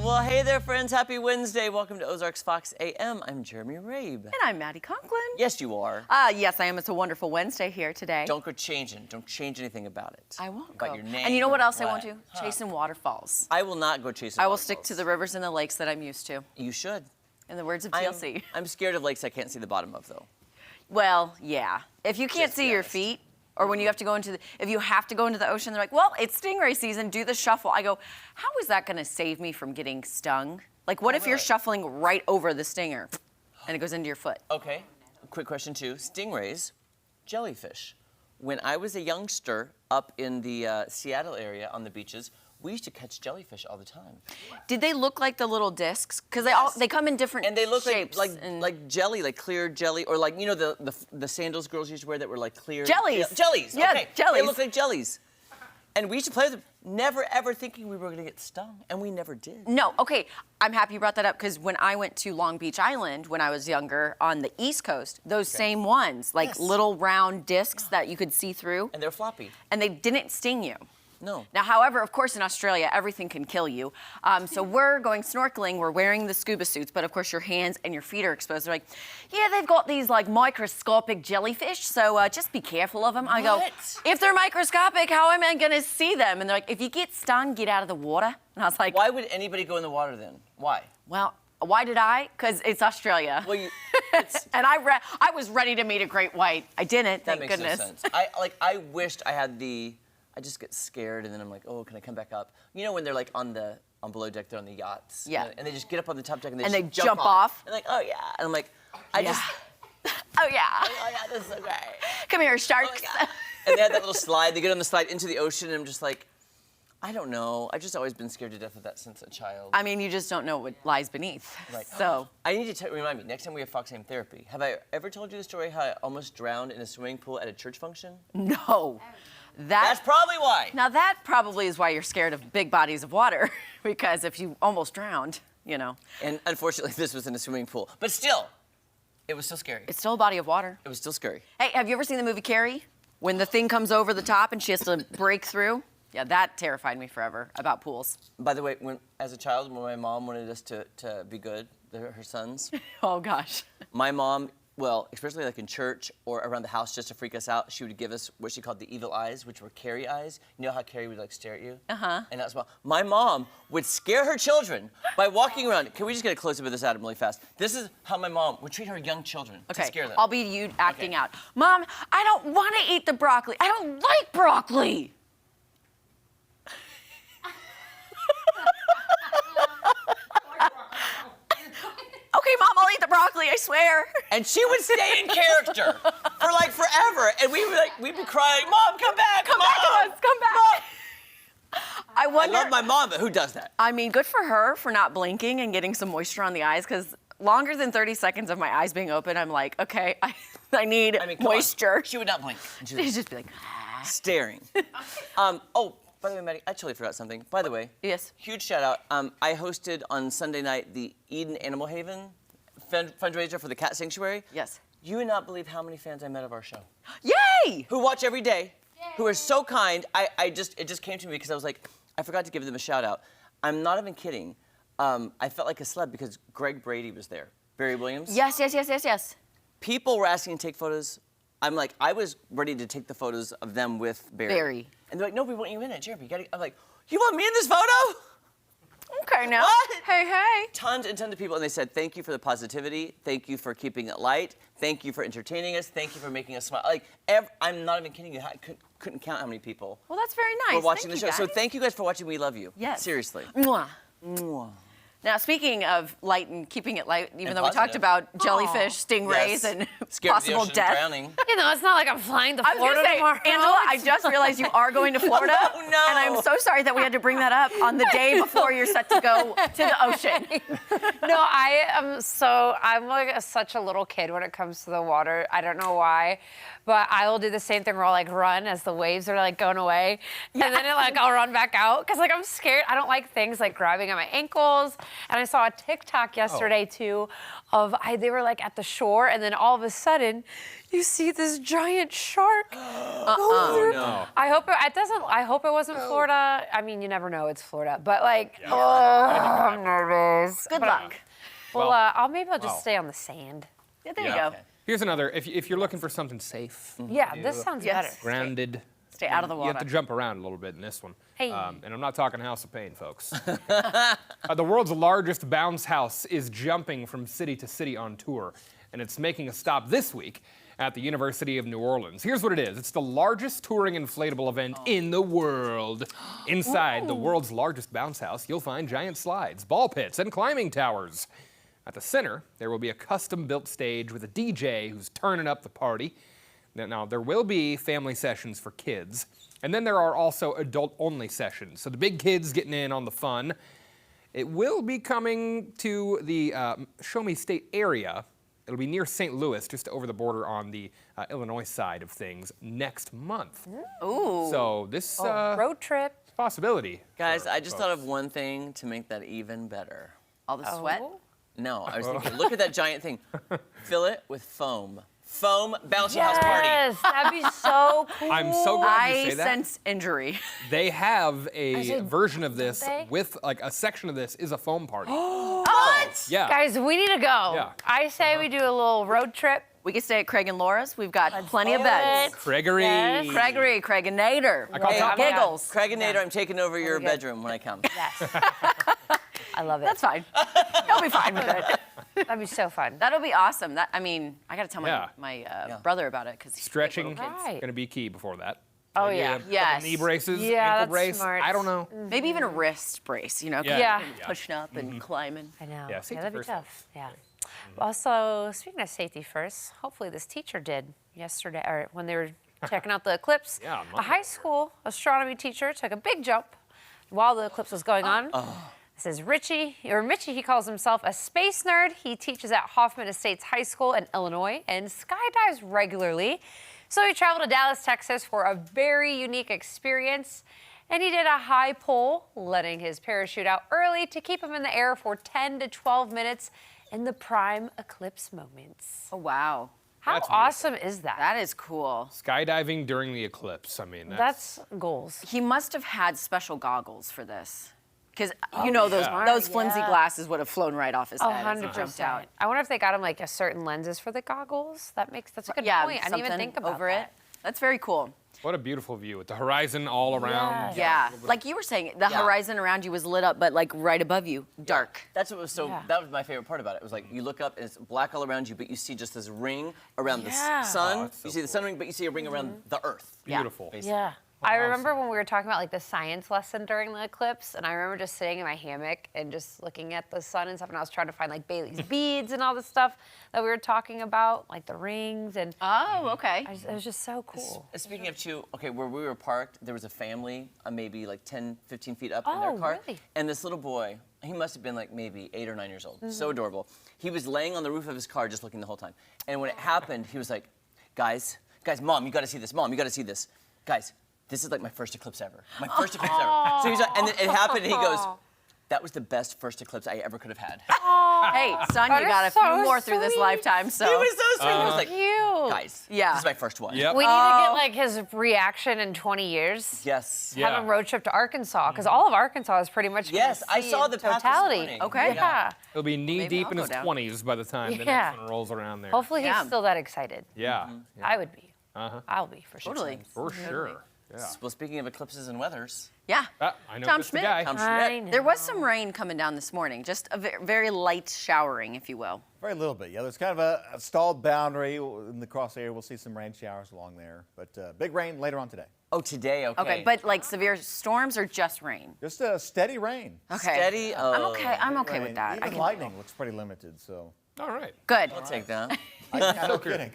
Well, hey there, friends. Happy Wednesday. Welcome to Ozarks Fox AM. I'm Jeremy Rabe. And I'm Maddie Conklin. Yes, you are. Yes, I am. It's a wonderful Wednesday here today. Don't go changing. Don't change anything about it. I won't about go. Your name. And you know what else I won't What? do? Chasing waterfalls. I will not go chasing I will waterfalls. stick to the rivers and the lakes that I'm used to. You should. In the words of TLC. I'm scared of lakes I can't see the bottom of, though. Well, yeah. If you can't Just see be your honest. feet, or when you have to go into the, if you have to go into the ocean, they're like, well, it's stingray season, do the shuffle. I go, how is that gonna save me from getting stung? Like, what if you're really? shuffling right over the stinger and it goes into your foot? Okay. Quick question, too. Stingrays, jellyfish. When I was a youngster up in the Seattle area on the beaches, we used to catch jellyfish all the time. Did they look like the little discs? Because they come in different And they look shapes. like jelly, like clear jelly, or like, you know, the sandals girls used to wear that were like clear. Jellies. Jellies. Yeah, okay. jellies. They look like jellies. And we used to play with them, never ever thinking we were gonna get stung, and we never did. No, okay, I'm happy you brought that up because when I went to Long Beach Island when I was younger on the East Coast, those same ones, like Yes. little round discs that you could see through, And they're floppy. and they didn't sting you. No. Now, however, of course, in Australia, everything can kill you. So we're going snorkeling, we're wearing the scuba suits, but of course your hands and your feet are exposed. They're like, yeah, they've got these like microscopic jellyfish, so just be careful of them. I go, What? if they're microscopic, how am I gonna see them? And they're like, if you get stung, get out of the water. And I was like, Why would anybody go in the water then? Why? well, why did I? Because it's Australia. Well, it's, And I was ready to meet a great white. I didn't, that thank makes goodness. no sense. I wished I had I just get scared, and then I'm like, oh, can I come back up? You know when they're like on below deck, they're on the yachts. Yeah. And they just get up on the top deck and they And just they jump off. And like, oh yeah. And I'm like, I Yeah. just, Oh yeah. oh yeah, this is so great. Come here, Oh sharks. my God. And they had that little slide. They get on the slide into the ocean, and I'm just like, I don't know. I've just always been scared to death of that since a child. I mean, you just don't know what lies beneath. Right. So. I need to remind me, next time we have Fox AM therapy, have I ever told you the story how I almost drowned in a swimming pool at a church function? No. That's probably why. Now that probably is why you're scared of big bodies of water, because if you almost drowned, you know. And unfortunately, this was in a swimming pool. But still, it was still scary. It's still a body of water. It was still scary. Hey, have you ever seen the movie Carrie? When the thing comes over the top and she has to break through? Yeah, that terrified me forever about pools. By the way, as a child, when my mom wanted us to be good, her sons, Oh gosh. my mom, well, especially like in church or around the house just to freak us out, she would give us what she called the evil eyes, which were Carrie eyes. You know how Carrie would like stare at you? Uh-huh. And that's why my mom would scare her children by walking around. Can we just get a close-up of this, Adam, really fast? This is how my mom would treat her young children to Okay, scare them. I'll be you acting out. Mom, I don't want to eat the broccoli. I don't like broccoli. Okay, Mom, I'll eat the broccoli, I swear. And she would stay in character for like forever. And we'd be crying, Mom, come back, Come Mom! back to us, come back. I I wonder. love my mom, but who does that? I mean, good for her for not blinking and getting some moisture on the eyes, because longer than 30 seconds of my eyes being open, I'm like, okay, I need I mean, come on. moisture. She would not blink. And she was She'd just be like, staring. Oh, by the way, Maddie, I totally forgot something. By the way, yes. huge shout out. I hosted on Sunday night the Eden Animal Haven fundraiser for the cat sanctuary. Yes. You would not believe how many fans I met of our show. Yay! Who watch every day, who are so kind. It just came to me because I was like, I forgot to give them a shout out. I'm not even kidding. I felt like a celeb because Greg Brady was there. Barry Williams. Yes. People were asking to take photos. I'm like, I was ready to take the photos of them with Barry. Barry. And they're like, no, we want you in it, Jeremy. You gotta. I'm like, you want me in this photo? Okay, now. What? Hey. Tons and tons of people, and they said, thank you for the positivity. Thank you for keeping it light. Thank you for entertaining us. Thank you for making us smile. Like, I'm not even kidding you. I couldn't count how many people Well, that's very nice. were watching Thank the you, show. So guys. thank you guys for watching. We love you. Yes. Seriously. Mwah. Mwah. Now, speaking of light and keeping it light, even And though we talked positive. about jellyfish, stingrays, Yes. and Scared of the possible ocean death. drowning. You know, it's not like I'm flying to I was Florida gonna say, tomorrow. Angela, I just realized you are going to Florida. Oh, no. And I'm so sorry that we had to bring that up on the day before you're set to go to the ocean. No, I'm like such a little kid when it comes to the water. I don't know why, but I will do the same thing where I'll like run as the waves are like going away. And then I'll run back out because like I'm scared. I don't like things like grabbing at my ankles. And I saw a TikTok yesterday too of they were like at the shore and then all of a sudden you see this giant shark. Oh, no. I hope it wasn't Florida. I mean, you never know. It's Florida, but like, I'm nervous. Good But, luck. Well, maybe I'll just stay on the sand. Yeah, there you Yeah. go. Here's another. If you're looking for something safe, Yeah, this sounds Yes. better. grounded, Stay out of the you have water. to jump around a little bit in this one. Hey. And I'm not talking House of Pain, folks. The world's largest bounce house is jumping from city to city on tour, and it's making a stop this week at the University of New Orleans. Here's what it is. It's the largest touring inflatable event in the world. Inside the world's largest bounce house, you'll find giant slides, ball pits, and climbing towers. At the center, there will be a custom-built stage with a DJ who's turning up the party. Now, there will be family sessions for kids, and then there are also adult-only sessions, so the big kids getting in on the fun. It will be coming to the Show Me State area. It'll be near St. Louis, just over the border on the Illinois side of things, next month. Ooh. So this Road trip. possibility. Guys, for I just thought folks. of one thing to make that even better. All the sweat. Oh. No, I was thinking, look at that giant thing. Fill it with foam. Foam bouncy house party. Yes, that'd be so cool. I'm so glad you I say that. sense injury. They have a said, version of this they? with, like, a section of this is a foam party. What? Yeah. Guys, we need to go. Yeah. I say we do a little road trip. We can stay at Craig and Laura's. We've got plenty of beds. Gregory. Yes. Gregory, Craig and Nader. I call Hey, Tom- Giggles. Craig and Nader, I'm taking over your good. bedroom when I come. Yes. I love it. That's fine. He'll be fine with it. That'd be so fun. That'll be awesome. That I mean, I got to tell Yeah. my brother about it because Stretching is Right. going to be key before that. Oh, Maybe yeah. a couple Yes. knee braces, Yeah, ankle that's brace. smart. I don't know. maybe even a wrist brace. You know, 'cause Yeah. you've been pushing up and climbing. I know. Yeah, safety that'd be first. tough. Yeah. Also, speaking of safety first, hopefully this teacher did yesterday, or when they were checking out the eclipse. Yeah, on a Monday. high school astronomy teacher took a big jump while the eclipse was going on. This is Mitchie, he calls himself a space nerd. He teaches at Hoffman Estates High School in Illinois and skydives regularly. So he traveled to Dallas, Texas for a very unique experience. And he did a high pull, letting his parachute out early to keep him in the air for 10 to 12 minutes in the prime eclipse moments. Oh wow, How That's beautiful. awesome is that? that is cool. Skydiving during the eclipse. I mean, That's goals. He must have had special goggles for this, because you know yeah. those flimsy Yeah. glasses would have flown right off his Oh, head as he jumped 100%. out. I wonder if they got him like a certain lenses for the goggles. That's a good Yeah, point. I didn't even something think about over that. it. That's very cool. what a beautiful view with the horizon all around. Yeah, like you were saying, the Yeah. horizon around you was lit up, but like right above you, dark. That's what was so. Yeah. That was my favorite part about it. It was like you look up and it's black all around you, but you see just this ring around the Yeah. sun. Oh, that's so you see the sun ring, but you see a ring around the Earth. Yeah. Beautiful. Yeah. I remember when we were talking about like the science lesson during the eclipse, and I remember just sitting in my hammock and just looking at the sun and stuff, and I was trying to find like Bailey's beads and all the stuff that we were talking about, like the rings, and Oh, okay. it was just so cool. Speaking of okay, where we were parked, there was a family maybe like 10, 15 feet up in their Oh, car. really? And this little boy, he must have been like maybe 8 or 9 years old. Mm-hmm. So adorable. He was laying on the roof of his car just looking the whole time. And when it happened, he was like, guys, Mom, you gotta see this. Mom, you gotta see this. Guys, this is like my first eclipse ever. My first eclipse ever. So he's like, and then it happened and he goes, that was the best first eclipse I ever could have had. Hey, son, That you is got a so few more through this sweet. lifetime, so. He was so sweet. He was like, Cute. guys, Yeah. this is my first one. Yep. We need to get like his reaction in 20 years. Yes. Yeah. Have a road trip to Arkansas, because all of Arkansas is pretty much. Yes, gonna I see saw in the path this totality. morning. Okay. Yeah. He'll be knee Maybe deep I'll in go his down. 20s by the time the Yeah. next one rolls around there. Hopefully Yeah. he's still that excited. Yeah. yeah. I would be. Uh-huh. I'll be for sure. Totally. For sure. Yeah. Well, speaking of eclipses and weathers, Yeah. I know Tom just the Schmidt. guy. Tom I Schmidt. know. There was some rain coming down this morning, just a very light showering, if you will. Very little bit, yeah. There's kind of a stalled boundary in the cross area. We'll see some rain showers along there, but big rain later on today. Oh, today, okay. Okay, but like severe storms or just rain? Just a steady rain. Okay. Steady. I'm okay. I'm okay with Rain. that. Even lightning looks pretty limited, so All right. Good. I'll take that. no kidding.